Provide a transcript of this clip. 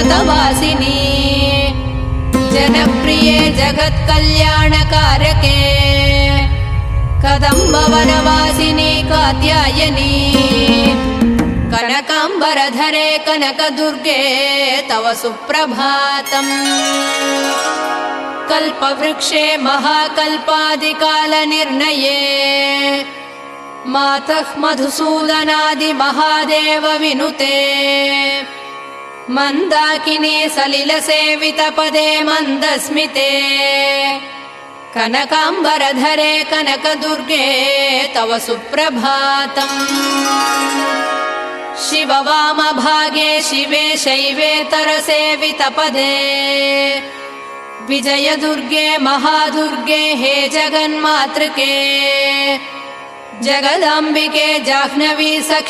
पर्वतवासिनी जनप्रिये जगत्कल्याणकारके कदम्बवनवासिनी कात्यायनी कनकाम्बरधरे कनकदुर्गे तव सुप्रभातम्। कल्पवृक्षे महाकल्पादिकालनिर्णये मातः मधुसूदनादि महादेव विनुते मन्दाकिनी सलिलसेवितपदे मन्दस्मिते कनकाम्बरधरे कनकदुर्गे तव सुप्रभातम्। शिववामभागे शिवे शैवेतरसेवितपदे विजयदुर्गे महादुर्गे हे जगन्मातृके जगदाम्बिके जाह्नवी सखी